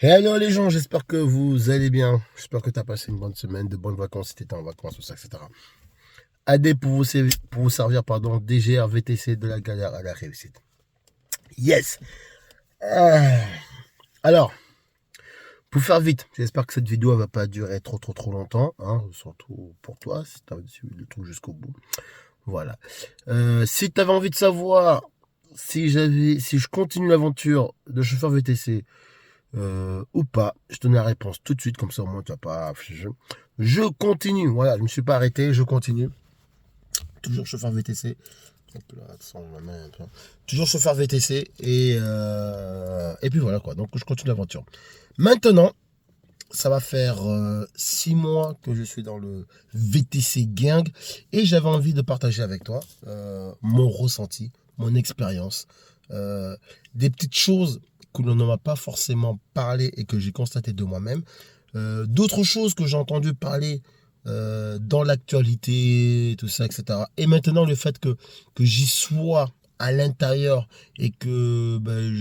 Hello les gens, j'espère que vous allez bien. J'espère que tu as passé une bonne semaine, de bonnes vacances si tu étais en vacances, tout ça, etc. AD pour vous servir, pardon, DGR VTC de la galère à la réussite. Yes. Euh, Alors, pour faire vite, j'espère que cette vidéo ne va pas durer trop longtemps, hein, surtout pour toi, si tu as suivi le truc jusqu'au bout. Voilà. Si tu avais envie de savoir si je continue l'aventure de chauffeur VTC ou pas. Je te donne la réponse tout de suite, comme ça au moins tu vas pas. Je continue, voilà, je me suis pas arrêté, je continue. Toujours chauffeur VTC. Hop là, toujours chauffeur VTC et puis voilà quoi. Donc je continue l'aventure. Maintenant, ça va faire 6 mois que je suis dans le VTC Gang et j'avais envie de partager avec toi mon ressenti, mon expérience, euh, des petites choses que l'on ne m'a pas forcément parlé et que j'ai constaté de moi-même, d'autres choses que j'ai entendu parler dans l'actualité, tout ça, etc. Et maintenant, le fait que j'y sois à l'intérieur et que ben,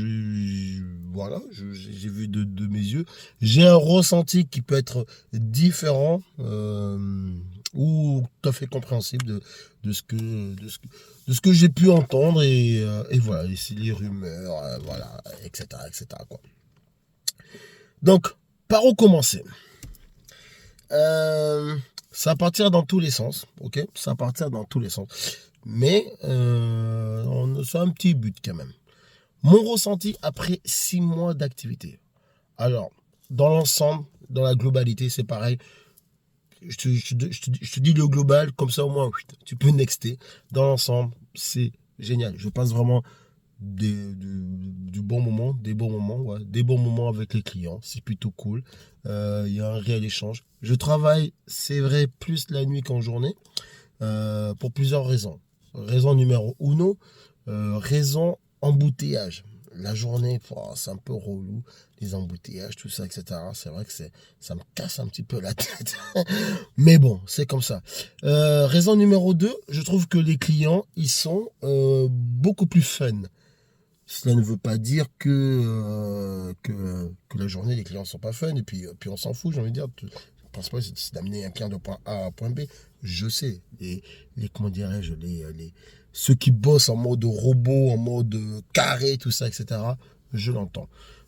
voilà, j'ai vu de mes yeux, j'ai un ressenti qui peut être différent ou tout à fait compréhensible de ce que j'ai pu entendre et voilà, ici les rumeurs, voilà, etc., etc., quoi. Donc, par où commencer? Euh, Ça va partir dans tous les sens, ok? Ça va partir dans tous les sens. Mais on a un petit but quand même. Mon ressenti après 6 mois d'activité. Alors, dans l'ensemble, dans la globalité, c'est pareil. Je te dis le global, comme ça au moins, tu peux nexter. Dans l'ensemble, c'est génial. Je passe vraiment du bon moment, des bons moments, ouais, des bons moments avec les clients. C'est plutôt cool. Il y a un réel échange. Je travaille, c'est vrai, plus la nuit qu'en journée, pour plusieurs raisons. Raison numéro uno, raison embouteillage. La journée, c'est un peu relou, les embouteillages, tout ça, etc. C'est vrai que ça me casse un petit peu la tête. Mais bon, c'est comme ça. Raison numéro 2, je trouve que les clients, ils sont beaucoup plus fun. Cela ne veut pas dire que la journée, les clients ne sont pas fun. Et puis on s'en fout, j'ai envie de dire. Le principal, c'est d'amener un client de point A à point B. Je sais. Comment dirais-je, ceux qui bossent en mode robot, en mode carré, tout ça, etc. Je l'entends.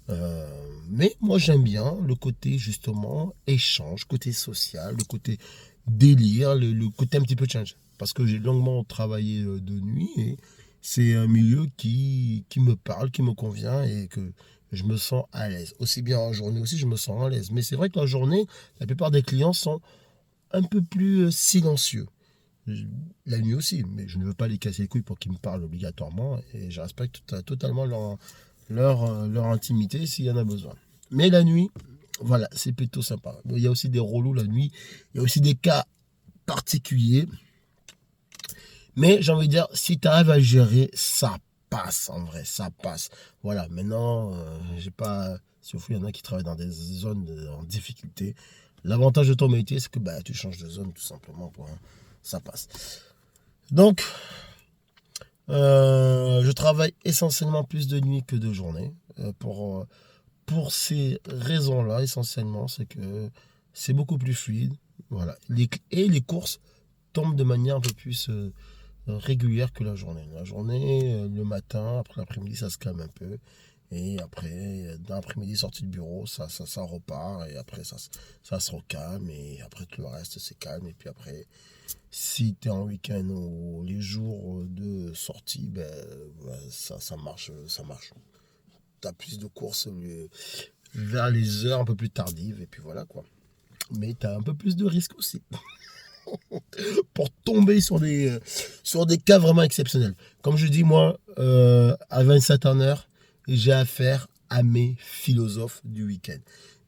Euh, mais moi, j'aime bien le côté, justement, échange, côté social, le côté délire, le côté un petit peu change. Parce que j'ai longuement travaillé de nuit et c'est un milieu qui me parle, qui me convient et que je me sens à l'aise. Aussi bien en journée aussi, je me sens à l'aise. Mais c'est vrai que la journée, la plupart des clients sont un peu plus silencieux. La nuit aussi, mais je ne veux pas les casser les couilles pour qu'ils me parlent obligatoirement et je respecte totalement leur intimité s'il y en a besoin. Mais la nuit, voilà, c'est plutôt sympa. Il y a aussi des relous la nuit, il y a aussi des cas particuliers. Mais j'ai envie de dire, si tu arrives à gérer, ça passe en vrai, ça passe. Voilà, maintenant, j'ai pas. Sauf il y en a qui travaillent dans des zones en difficulté. L'avantage de ton métier, c'est que bah, tu changes de zone tout simplement. Ça passe. Donc, je travaille essentiellement plus de nuit que de journée. Pour ces raisons-là, essentiellement, c'est que c'est beaucoup plus fluide. Voilà. Et les courses tombent de manière un peu plus régulière que la journée. La journée, le matin, après l'après-midi, ça se calme un peu. Et après, dans l'après-midi, sortie de bureau, ça repart. Et après, ça se recalme. Et après, tout le reste, c'est calme. Et puis après, si tu es en week-end ou les jours de sortie, ben, ça marche. Ça marche. Tu as plus de courses vers les heures un peu plus tardives. Et puis voilà quoi. Mais tu as un peu plus de risques aussi pour tomber sur des cas vraiment exceptionnels. Comme je dis, moi, à 27 heures, j'ai affaire à mes philosophes du week-end.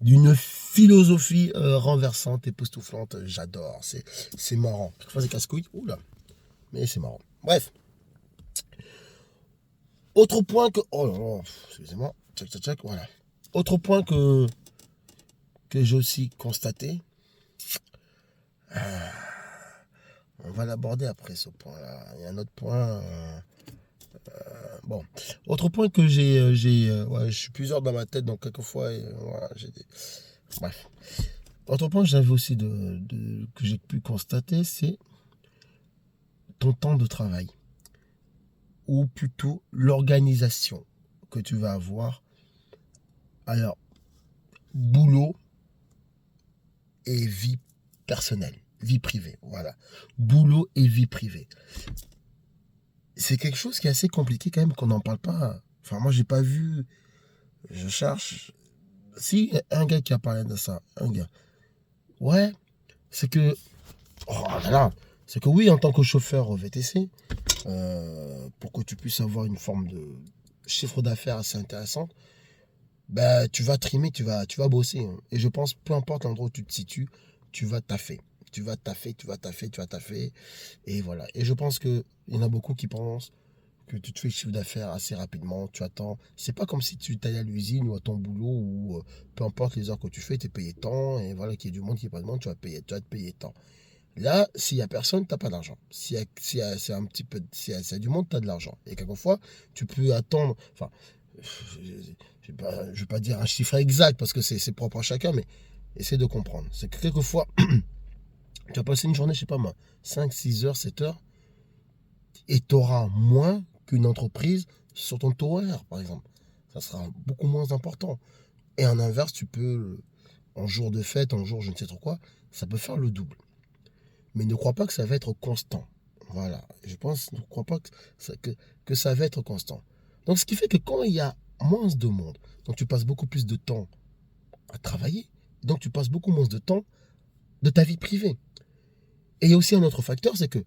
D'une philosophie renversante, époustouflante, j'adore. C'est marrant. Parfois, c'est casse-couille, oula, mais c'est marrant. Bref, autre point que. Oh là là, excusez-moi, tchac tchac tchac, voilà. Autre point que j'ai aussi constaté, on va l'aborder après ce point-là. Il y a un autre point. Bon, autre point que ouais, je suis plusieurs dans ma tête, donc quelquefois, voilà, j'ai des... Bref. Autre point que j'avais aussi que j'ai pu constater, c'est ton temps de travail, ou plutôt l'organisation que tu vas avoir. Alors, boulot et vie personnelle, vie privée, voilà. Boulot et vie privée. C'est quelque chose qui est assez compliqué quand même, qu'on n'en parle pas. Enfin, moi, j'ai pas vu, je cherche. Si, un gars qui a parlé de ça, un gars. Ouais, c'est que, oh là là, c'est que oui, en tant que chauffeur VTC, pour que tu puisses avoir une forme de chiffre d'affaires assez intéressante, bah, tu vas trimer, tu vas bosser, hein. Et je pense, peu importe l'endroit où tu te situes, tu vas taffer. Tu vas taffer, tu vas taffer, tu vas taffer. Et voilà. Et je pense qu'il y en a beaucoup qui pensent que tu te fais le chiffre d'affaires assez rapidement, tu attends. C'est pas comme si tu t'allais à l'usine ou à ton boulot ou peu importe les heures que tu fais, tu es payé tant. Et voilà, qu'il y ait du monde, qu'il n'y ait pas de monde, tu vas te payer tant. Là, s'il y a personne, tu n'as pas d'argent. C'est un petit peu, s'il y a du monde, tu as de l'argent. Et quelquefois, tu peux attendre. Enfin, je ne vais pas dire un chiffre exact parce que c'est propre à chacun, mais essaie de comprendre. C'est que quelquefois, tu vas passer une journée, je sais pas moi, 5, 6 heures, 7 heures, et tu auras moins qu'une entreprise sur ton taux horaire, par exemple. Ça sera beaucoup moins important. Et en inverse, tu peux, en jour de fête, en jour je ne sais trop quoi, ça peut faire le double. Mais ne crois pas que ça va être constant. Voilà. Je pense, ne crois pas que ça va être constant. Donc, ce qui fait que quand il y a moins de monde, donc tu passes beaucoup plus de temps à travailler, donc tu passes beaucoup moins de temps de ta vie privée. Et il y a aussi un autre facteur, c'est que,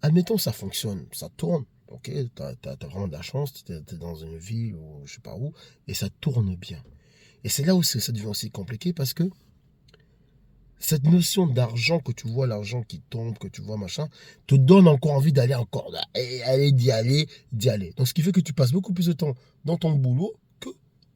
admettons, ça fonctionne, ça tourne, ok, t'as vraiment de la chance, t'es dans une ville ou je sais pas où, et ça tourne bien. Et c'est là où ça devient aussi compliqué parce que cette notion d'argent que tu vois, l'argent qui tombe, que tu vois, machin, te donne encore envie d'aller encore, d'y aller, d'y aller. Donc, ce qui fait que tu passes beaucoup plus de temps dans ton boulot que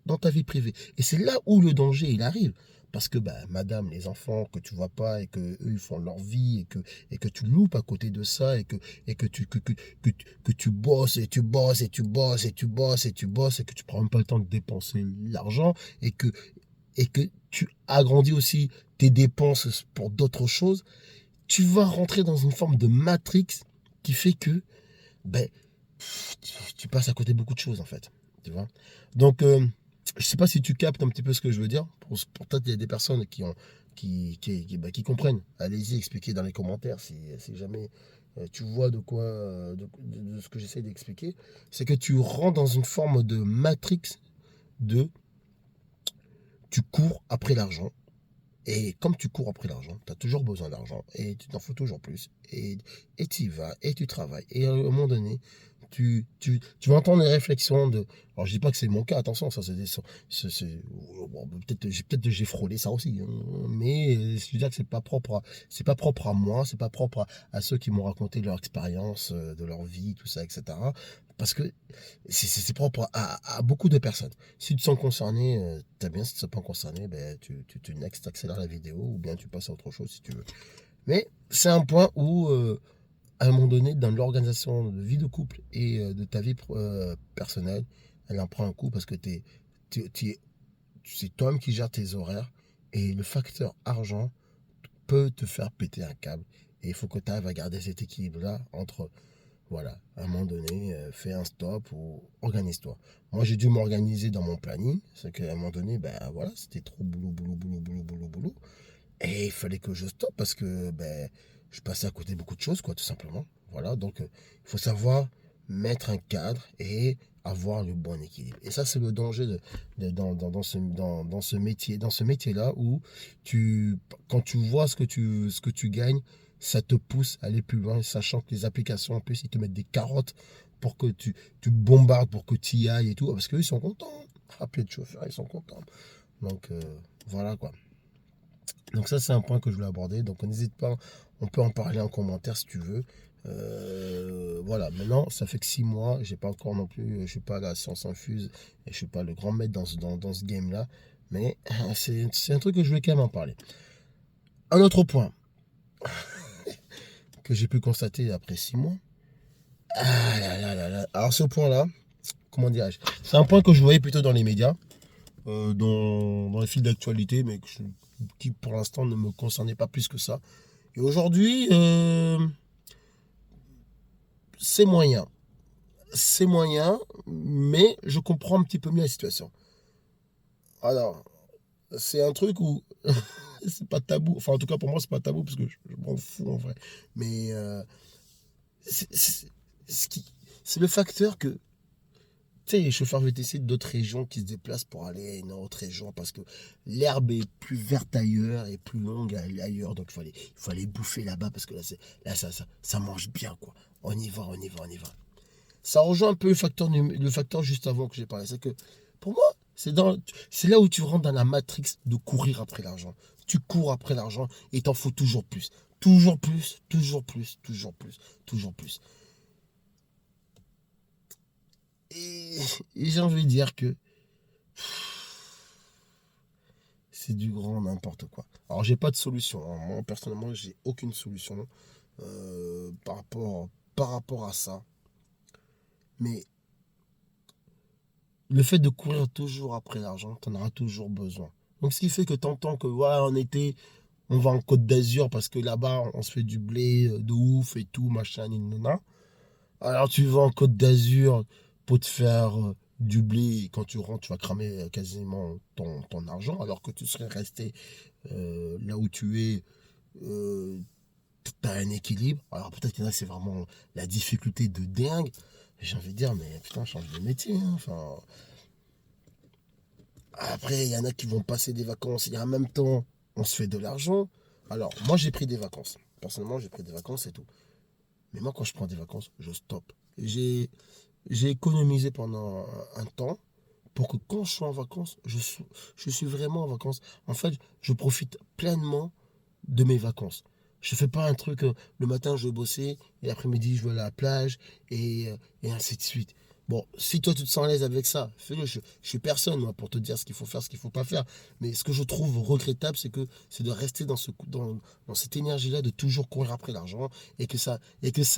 dans ta vie privée. Et c'est là où le danger, il arrive. Parce que, bah, madame, les enfants que tu vois pas et que eux, ils font leur vie et que tu loupes à côté de ça et que tu bosses et tu bosses et tu bosses et tu bosses et tu bosses et que tu prends même pas le temps de dépenser l'argent et que tu agrandis aussi tes dépenses pour d'autres choses, tu vas rentrer dans une forme de matrix qui fait que ben, tu passes à côté de beaucoup de choses en fait. Tu vois. Donc, je sais pas si tu captes un petit peu ce que je veux dire. Pour peut-être il y a des personnes qui comprennent. Allez-y, expliquez dans les commentaires si jamais tu vois de quoi de ce que j'essaie d'expliquer. C'est que tu rentres dans une forme de matrix de tu cours après l'argent. Et comme tu cours après l'argent, tu as toujours besoin d'argent et tu t'en faut toujours plus. Et tu y vas et tu travailles. Et à un moment donné, tu vas entendre des réflexions de. Alors je dis pas que c'est mon cas, attention, ça c'est des. Bon, peut-être j'ai frôlé ça aussi. Hein, mais je veux dire que c'est pas propre à moi, c'est pas propre à ceux qui m'ont raconté leur expérience de leur vie, tout ça, etc. Parce que c'est propre à beaucoup de personnes. Si tu te sens concerné, t'as bien. Si tu ne te sens pas concerné, ben, tu next, accélères la vidéo ou bien tu passes à autre chose si tu veux. Mais c'est un point où, à un moment donné, dans l'organisation de vie de couple et de ta vie personnelle, elle en prend un coup parce que c'est toi-même qui gères tes horaires et le facteur argent peut te faire péter un câble. Et il faut que tu arrives à garder cet équilibre-là entre voilà, à un moment donné, fais un stop ou organise-toi. Moi, j'ai dû m'organiser dans mon planning. C'est qu'à un moment donné, ben voilà, c'était trop boulot, boulot, boulot, boulot, boulot, boulot. Et il fallait que je stoppe parce que ben, je passais à côté de beaucoup de choses, quoi, tout simplement. Voilà, donc il faut savoir mettre un cadre et avoir le bon équilibre. Et ça, c'est le danger dans ce métier-là où quand tu vois ce que tu gagnes, ça te pousse à aller plus loin, sachant que les applications, en plus, ils te mettent des carottes pour que tu bombardes, pour que tu y ailles et tout, parce qu'eux, ils sont contents. Rappeler de chauffeurs, ils sont contents. Donc, voilà quoi. Donc ça, c'est un point que je voulais aborder. Donc n'hésite pas, on peut en parler en commentaire si tu veux. Voilà, maintenant, ça fait que 6 mois, j'ai pas encore non plus, je suis pas à la science infuse et je suis pas le grand maître dans ce game-là. Mais c'est un truc que je voulais quand même en parler. Un autre point que j'ai pu constater après 6 mois, Ah là là là là. Alors ce point-là, comment dirais-je? C'est un point que je voyais plutôt dans les médias, dans les fils d'actualité, mais qui pour l'instant ne me concernait pas plus que ça. Et aujourd'hui, c'est moyen. C'est moyen, mais je comprends un petit peu mieux la situation. Alors, c'est un truc où c'est pas tabou. Enfin, en tout cas, pour moi, c'est pas tabou parce que je m'en fous en vrai. Mais c'est c'est- ce qui- c'est le facteur que, tu sais, les chauffeurs VTC d'autres régions qui se déplacent pour aller à une autre région parce que l'herbe est plus verte ailleurs et plus longue ailleurs. Donc, il faut aller bouffer là-bas parce que là ça mange bien, quoi. On y va, on y va, on y va. Ça rejoint un peu le facteur juste avant que j'ai parlé. C'est que, pour moi, c'est là où tu rentres dans la matrix de courir après l'argent. Tu cours après l'argent et t'en faut toujours plus. Toujours plus, toujours plus, toujours plus, toujours plus. Et, et j'ai envie de dire que c'est du grand n'importe quoi. Alors, j'ai pas de solution, hein. Moi, personnellement, j'ai aucune solution par rapport à ça. Mais le fait de courir toujours après l'argent, tu en auras toujours besoin. Donc, ce qui fait que tu entends que, ouais, en été, on va en Côte d'Azur parce que là-bas, on se fait du blé de ouf et tout, machin, nana. Alors, tu vas en Côte d'Azur pour te faire du blé. Et quand tu rentres, tu vas cramer quasiment ton argent, alors que tu serais resté là où tu es. euh, tu as un équilibre. Alors, peut-être qu'il y en a, c'est vraiment la difficulté de dingue. J'ai envie de dire, mais putain, change de métier, hein. Enfin, après, il y en a qui vont passer des vacances et en même temps, on se fait de l'argent. Alors, moi, j'ai pris des vacances. Personnellement, j'ai pris des vacances et tout. Mais moi, quand je prends des vacances, je stoppe. J'ai économisé pendant un temps pour que quand je suis en vacances, je suis vraiment en vacances. En fait, je profite pleinement de mes vacances. Je fais pas un truc, le matin je vais bosser et l'après-midi je vais à la plage et ainsi de suite. Bon, si toi tu te sens à l'aise avec ça, fais-le. Je suis personne moi pour te dire ce qu'il faut faire, ce qu'il faut pas faire. Mais ce que je trouve regrettable, c'est de rester dans cette énergie-là, de toujours courir après l'argent et que ça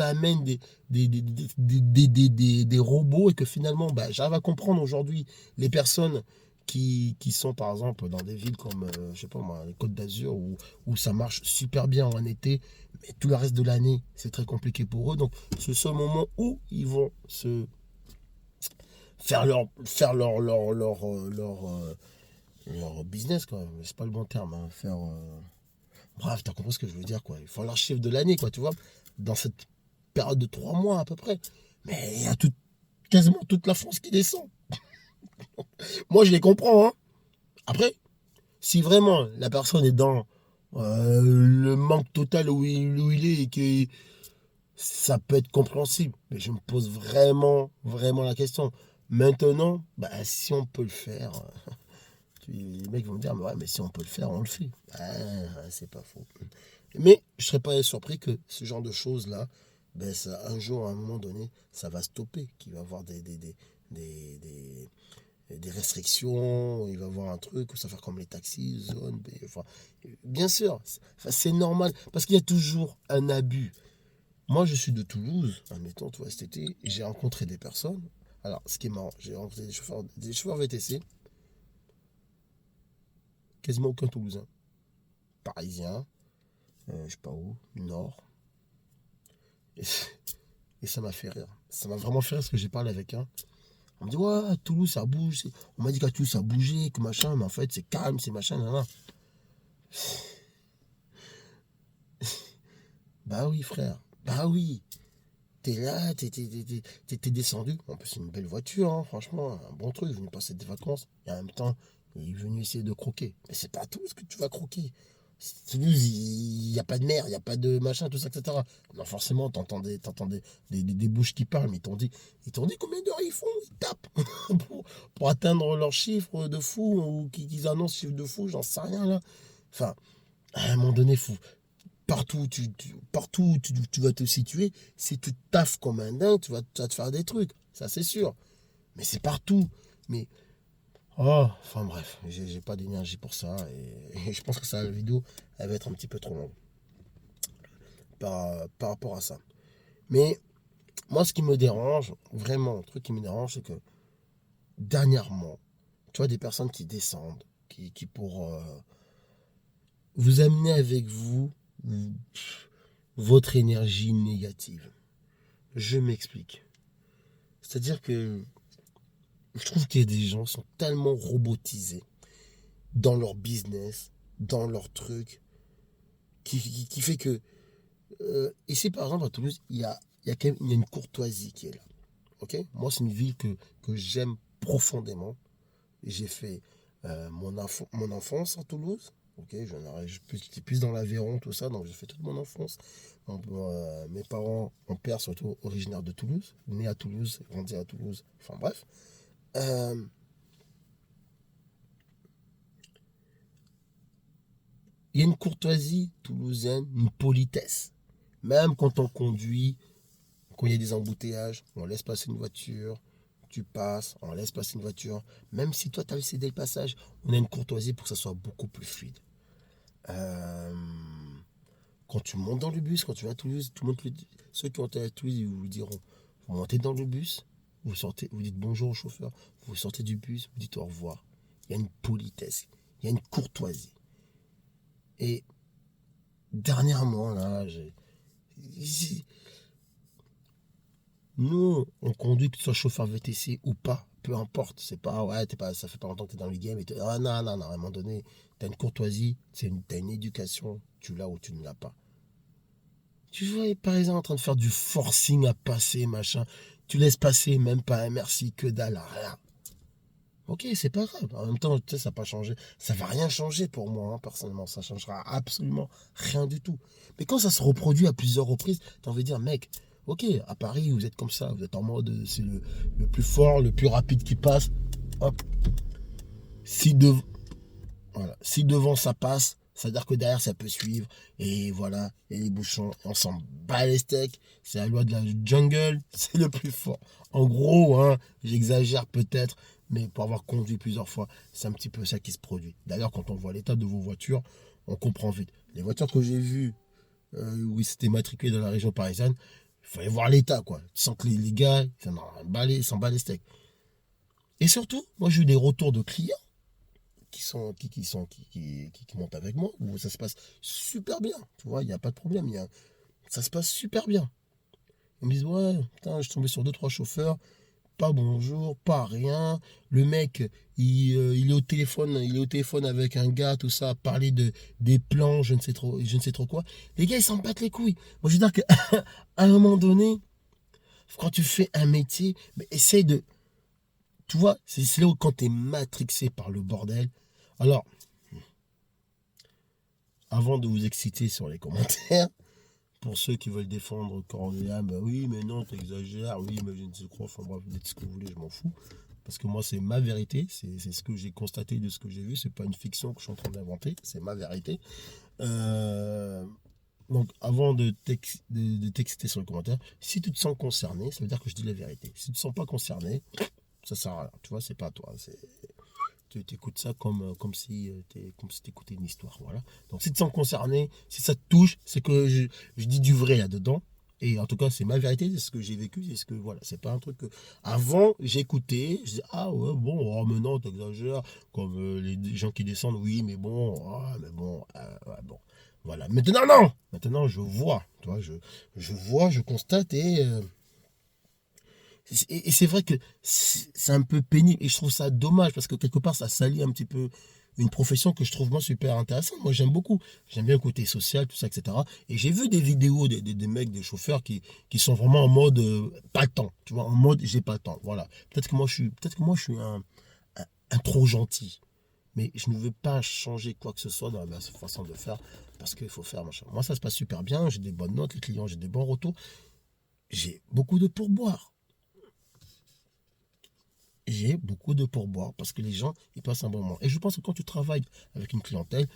amène des robots et que finalement, bah, j'arrive à comprendre aujourd'hui les personnes qui sont par exemple dans des villes comme, je sais pas moi, les Côtes d'Azur où ça marche super bien en été, mais tout le reste de l'année, c'est très compliqué pour eux. Donc, c'est le seul moment où ils vont se faire leur business, quoi. C'est pas le bon terme, hein. Bref, t'as compris ce que je veux dire, quoi. Ils font leur chiffre de l'année, quoi, tu vois, dans cette période de 3 mois à peu près. Mais il y a quasiment toute la France qui descend. Moi, je les comprends, hein. Après, si vraiment la personne est dans le manque total où il est et que ça peut être compréhensible, mais je me pose vraiment, vraiment la question. Maintenant, bah, si on peut le faire, les mecs vont me dire, mais ouais, mais si on peut le faire, on le fait. Ah, c'est pas faux. Mais je serais pas surpris que ce genre de choses-là, ben, un jour, à un moment donné, ça va stopper, qu'il va y avoir des, des restrictions, il va y avoir un truc, ça va faire comme les taxis, zone B. Enfin, bien sûr, c'est normal, parce qu'il y a toujours un abus. Moi, je suis de Toulouse, admettons, tu vois, cet été, et j'ai rencontré des personnes. Alors, ce qui est marrant, j'ai rencontré des chauffeurs VTC, quasiment aucun Toulousain. Parisien, je sais pas où, Nord. Et, et ça m'a fait rire. Ça m'a vraiment fait rire parce que j'ai parlé avec un. On me dit, ouais, à Toulouse, ça bouge. On m'a dit qu'à Toulouse, ça bougeait, que machin, mais en fait, c'est calme, c'est machin, nan, nan. Bah oui, frère. Bah oui. T'es là, t'es descendu. En plus, c'est une belle voiture, hein, franchement, un bon truc. Il est venu passer des vacances. Et en même temps, il est venu essayer de croquer. Mais c'est pas tout ce que tu vas croquer. Toulouse, il n'y a pas de mer, il n'y a pas de machin, tout ça, etc. Non, forcément, t'entends des bouches qui parlent, mais ils t'ont dit combien d'heures ils font, ils tapent pour atteindre leurs chiffres de fou, ou qu'ils annoncent chiffres de fou, j'en sais rien là. Enfin, à un moment donné, fou. Partout où tu vas te situer, si tu taffes comme un dingue, tu vas te faire des trucs. Ça, c'est sûr. Mais c'est partout. Mais, oh, enfin bref, j'ai pas d'énergie pour ça. Et je pense que la vidéo, elle va être un petit peu trop longue par rapport à ça. Mais Moi, ce qui me dérange, vraiment, le truc qui me dérange, c'est que dernièrement, tu vois, des personnes qui descendent, qui pour vous amener avec vous votre énergie négative. Je m'explique. C'est-à-dire que je trouve qu'il y a des gens qui sont tellement robotisés dans leur business, dans leur truc, qui fait que ici, par exemple, à Toulouse, il y a une courtoisie qui est là. Ok. Moi, c'est une ville que j'aime profondément. J'ai fait mon enfance à Toulouse. Ok, j'étais plus dans l'Aveyron, tout ça, donc j'ai fait toute mon enfance. Donc, mes parents, mon père surtout originaire de Toulouse, né à Toulouse, grandi à Toulouse, enfin bref. Euh, Il y a une courtoisie toulousaine, une politesse. Même quand on conduit, quand il y a des embouteillages, on laisse passer une voiture, tu passes, on laisse passer une voiture. Même si toi, tu as cédé le passage, on a une courtoisie pour que ça soit beaucoup plus fluide. Euh, Quand tu montes dans le bus, quand tu vas à Toulouse, tout le monde ceux qui ont été à Toulouse, ils vous diront, vous montez dans le bus, vous sortez, vous dites bonjour au chauffeur, vous sortez du bus, vous dites au revoir. Il y a une politesse, il y a une courtoisie. Et dernièrement, là, nous, on conduit, que tu sois chauffeur VTC ou pas, peu importe. C'est pas, ouais, ça fait pas longtemps que tu es dans le game. Ah non, non, non, à un moment donné, tu as une courtoisie, t'as une éducation, tu l'as ou tu ne l'as pas. Tu vois, par exemple, en train de faire du forcing à passer, machin. Tu laisses passer, même pas un merci, que dalle, rien. Ok, c'est pas grave. En même temps, tu sais, ça n'a pas changé. Ça va rien changer pour moi, hein, personnellement. Ça changera absolument rien du tout. Mais quand ça se reproduit à plusieurs reprises, tu as envie de dire, mec, ok, à Paris, vous êtes comme ça. Vous êtes en mode, c'est le plus fort, le plus rapide qui passe. Hop. Si, de, voilà. Si devant ça passe, ça veut dire que derrière ça peut suivre. Et voilà, et les bouchons, on s'en bat les steaks. C'est la loi de la jungle, c'est le plus fort. En gros, hein, j'exagère peut-être, mais pour avoir conduit plusieurs fois, c'est un petit peu ça qui se produit. D'ailleurs, quand on voit l'état de vos voitures, on comprend vite. Les voitures que j'ai vues, où ils s'étaient matriculés dans la région parisienne, il fallait voir l'état, quoi. Tu sens que les gars, ils s'en bat les steaks. Et surtout, moi j'ai eu des retours de clients qui montent avec moi, où ça se passe super bien. Tu vois, il n'y a pas de problème. Ça se passe super bien. Ils me disent, ouais, putain, je suis tombé sur deux, trois chauffeurs, pas bonjour, pas rien. Le mec, il est au téléphone avec un gars, tout ça, parler des plans, je ne sais trop quoi. Les gars, ils s'en battent les couilles. Moi, je veux dire qu'à un moment donné, quand tu fais un métier, mais essaye de. Tu vois, c'est là où quand tu es matrixé par le bordel. Alors, avant de vous exciter sur les commentaires, pour ceux qui veulent défendre Cornéa, bah oui, mais non, t'exagères, oui, mais je ne sais quoi, enfin bref, vous dites ce que vous voulez, je m'en fous. Parce que moi, c'est ma vérité, c'est ce que j'ai constaté de ce que j'ai vu, c'est pas une fiction que je suis en train d'inventer, c'est ma vérité. Euh, donc, avant de t'exciter sur les commentaires, si tu te sens concerné, ça veut dire que je dis la vérité. Si tu ne te sens pas concerné, ça sert à rien, tu vois, c'est pas à toi, tu écoutes ça comme si tu écoutais une histoire. Voilà. Donc si tu te sens concerné, si ça te touche, c'est que je dis du vrai là-dedans. Et en tout cas, c'est ma vérité, c'est ce que j'ai vécu, c'est ce que voilà, c'est pas un truc que. Avant, j'écoutais, je disais, ah ouais, bon, oh, mais non, t'exagères, comme les gens qui descendent, oui, mais bon, ouais, bon. Voilà. Maintenant, non! Maintenant, je vois, tu vois, je vois, je constate et c'est vrai que c'est un peu pénible et je trouve ça dommage parce que quelque part ça salit un petit peu une profession que je trouve moi super intéressante. Moi j'aime beaucoup, j'aime bien le côté social, tout ça, etc. Et j'ai vu des vidéos des mecs, des chauffeurs qui sont vraiment en mode pas le temps, tu vois, en mode j'ai pas le temps. Voilà. Peut-être que moi je suis un trop gentil, mais je ne veux pas changer quoi que ce soit dans ma façon de faire parce qu'il faut faire machin. Moi ça se passe super bien, j'ai des bonnes notes, les clients, j'ai des bons retours, j'ai beaucoup de pourboires. J'ai beaucoup de pourboires parce que les gens, ils passent un bon moment. Et je pense que quand tu travailles avec une clientèle,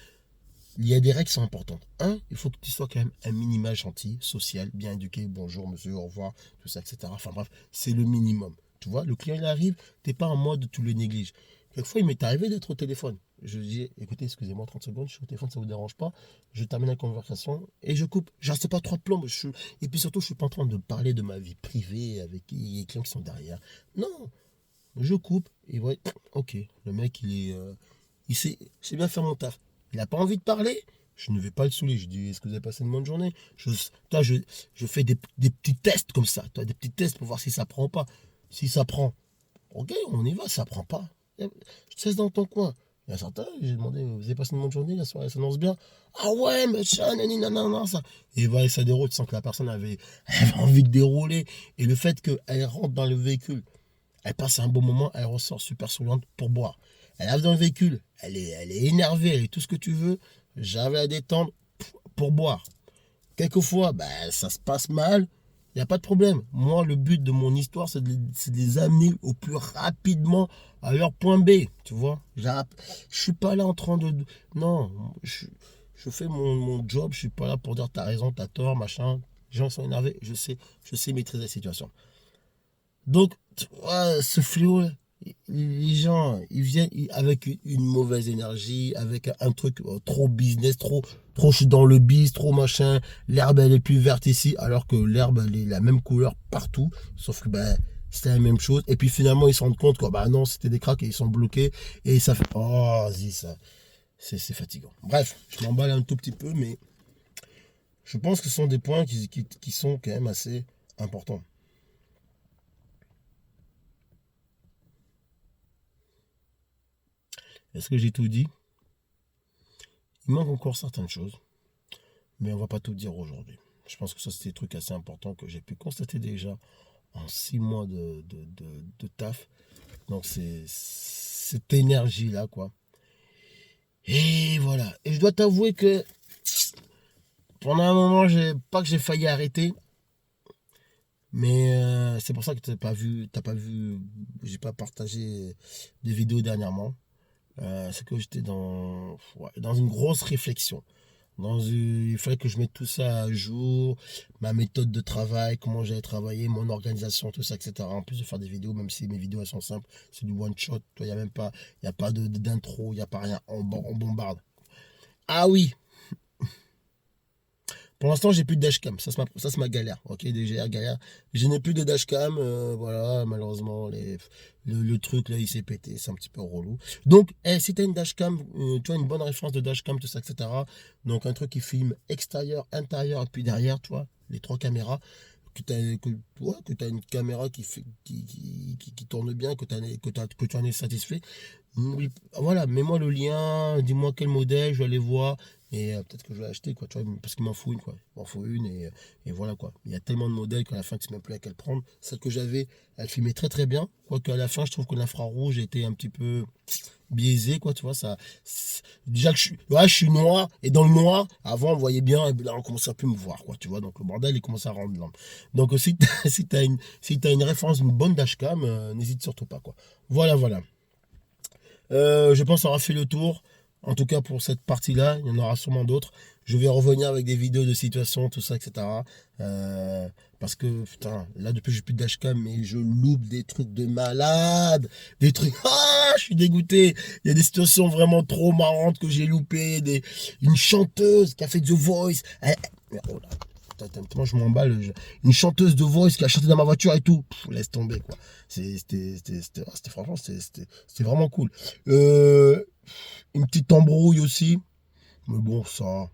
il y a des règles qui sont importantes. Un, il faut que tu sois quand même un minimum gentil, social, bien éduqué, bonjour monsieur, au revoir, tout ça, etc. Enfin bref, c'est le minimum. Tu vois, le client il arrive, t'es pas en mode tu le négliges. Quelquefois, il m'est arrivé d'être au téléphone. Je dis, écoutez, excusez-moi 30 secondes, je suis au téléphone, ça ne vous dérange pas. Je termine la conversation et je coupe. Je reste pas trop de plomb. Et puis surtout, je ne suis pas en train de parler de ma vie privée avec les clients qui sont derrière. Non, je coupe et ouais, ok, le mec, il sait bien faire mon taf. Il n'a pas envie de parler. Je ne vais pas le saouler. Je dis, est-ce que vous avez passé une bonne journée? Je fais des petits tests comme ça. Toi, des petits tests pour voir si ça prend ou pas. Si ça prend, ok, on y va. Ça prend pas. Je te laisse dans ton coin. Il y a certains, j'ai demandé, vous avez passé une bonne journée, la soirée s'annonce bien. Ah ouais, mais ça, nanana, ça. Et voilà, ça déroule sans que la personne avait envie de dérouler. Et le fait qu'elle rentre dans le véhicule, elle passe un bon moment, elle ressort super souriante pour boire. Elle arrive dans le véhicule, elle est énervée, elle est tout ce que tu veux. J'avais à détendre pour boire. Quelquefois, ça se passe mal, il n'y a pas de problème. Moi, le but de mon histoire, c'est de les amener au plus rapidement à leur point B. Tu vois, je ne suis pas là en train de... Non, je fais mon job, je ne suis pas là pour dire t'as raison, t'as tort, machin. Les gens sont énervés, je sais maîtriser la situation. Donc, tu vois, ce fléau, les gens, ils viennent avec une mauvaise énergie, avec un truc trop business, trop je suis dans le biz, trop machin. L'herbe, elle est plus verte ici, alors que l'herbe, elle est la même couleur partout. Sauf que, c'était la même chose. Et puis finalement, ils se rendent compte que, non, c'était des cracks et ils sont bloqués. Et ça fait, oh, vas-y, ça, c'est fatigant. Bref, je m'emballe un tout petit peu, mais je pense que ce sont des points qui sont quand même assez importants. Est-ce que j'ai tout dit? Il manque encore certaines choses, mais on va pas tout dire aujourd'hui. Je pense que ça, c'est des trucs assez importants que j'ai pu constater déjà en 6 mois de taf. Donc, c'est cette énergie-là, quoi. Et voilà. Et je dois t'avouer que pendant un moment, pas que j'ai failli arrêter, mais c'est pour ça que t'as pas vu, j'ai pas partagé de vidéos dernièrement. C'est que j'étais dans une grosse réflexion. Il fallait que je mette tout ça à jour, ma méthode de travail, comment j'allais travailler, mon organisation, tout ça, etc. En plus de faire des vidéos, même si mes vidéos elles sont simples, c'est du one shot. Il n'y a même pas, y a pas d'intro, il n'y a pas rien, on bombarde. Ah oui, pour l'instant, j'ai plus de dashcam. Ça, c'est ma galère. Ok, DGR, galère. Je n'ai plus de dashcam. Voilà, malheureusement, le truc là, il s'est pété. C'est un petit peu relou. Donc, si tu as une dashcam, tu as une bonne référence de dashcam, tout ça, etc. Donc, un truc qui filme extérieur, intérieur, et puis derrière, tu vois, les 3 caméras. Que tu as une caméra qui tourne bien, que tu en es satisfait. Oui, voilà, mets-moi le lien, dis-moi quel modèle, je vais aller voir. Et peut-être que je vais acheter, quoi, tu vois, parce qu'il m'en faut une, quoi. Il m'en faut une, et voilà, quoi. Il y a tellement de modèles qu'à la fin, tu ne sais même plus laquelle prendre. Celle que j'avais, elle filmait très très bien. Quoique à la fin, je trouve que l'infrarouge était un petit peu biaisé, quoi, tu vois. Déjà que je suis noir, et dans le noir, avant, on voyait bien, et là, on commençait à plus me voir, quoi, tu vois. Donc le bordel, il commençait à rendre l'âme. Donc si tu as une référence, une bonne dashcam, n'hésite surtout pas, quoi. Voilà, voilà. Je pense avoir fait le tour. En tout cas pour cette partie-là, il y en aura sûrement d'autres. Je vais revenir avec des vidéos de situation, tout ça, etc. Parce que, putain, là depuis j'ai plus de dashcam, mais je loupe des trucs de malade. Des trucs... Ah, je suis dégoûté. Il y a des situations vraiment trop marrantes que j'ai loupées. Une chanteuse qui a fait The Voice. Oh là, moi je m'emballe. Une chanteuse de Voice qui a chanté dans ma voiture et tout. Laisse tomber, quoi. Franchement, c'était vraiment cool. Une petite embrouille aussi. Mais bon, ça,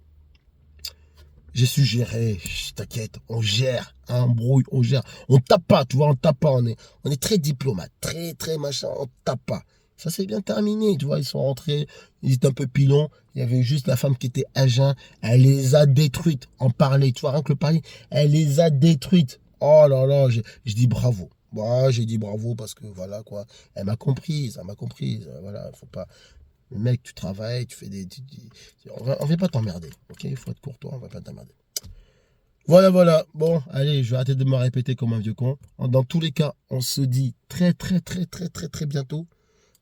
j'ai su gérer. T'inquiète, on gère. Embrouille, on gère. On tape pas, tu vois, on tape pas. On est très diplomate, très, très machin, on tape pas. Ça s'est bien terminé, tu vois, ils sont rentrés, ils étaient un peu pilons. Il y avait juste la femme qui était à jeun. Elle les a détruites en parler. Tu vois, rien que le parler, elle les a détruites. Oh là là, je dis bravo. Moi, j'ai dit bravo parce que voilà, quoi. Elle m'a comprise, Voilà, faut pas. Le mec, tu travailles, tu fais on vient pas t'emmerder, ok? Il faut être courtois, on va pas t'emmerder. Voilà, voilà. Bon, allez, je vais arrêter de me répéter comme un vieux con. Dans tous les cas, on se dit très, très, très, très, très, très bientôt.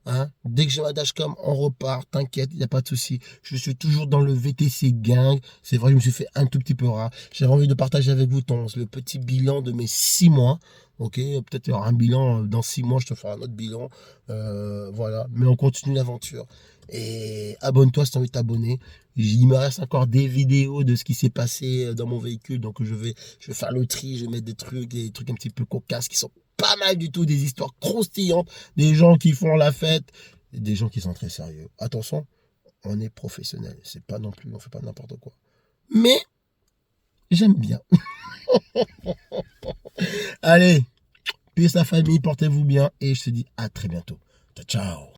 Hein. Dès que j'ai ma dashcam, on repart, t'inquiète, il n'y a pas de souci. Je suis toujours dans le VTC gang. C'est vrai, je me suis fait un tout petit peu rare. J'avais envie de partager avec vous le petit bilan de mes 6 mois. Ok, peut-être il y aura un bilan dans 6 mois, je te ferai un autre bilan. Voilà, mais on continue l'aventure. Et abonne-toi si tu as envie de t'abonner. Il me reste encore des vidéos de ce qui s'est passé dans mon véhicule. Donc je vais faire le tri, je vais mettre des trucs un petit peu cocasses qui sont pas mal du tout, des histoires croustillantes, des gens qui font la fête, et des gens qui sont très sérieux. Attention, on est professionnel, c'est pas non plus, on fait pas n'importe quoi. Mais j'aime bien. Allez, peace la famille, portez-vous bien et je te dis à très bientôt. Ciao, ciao.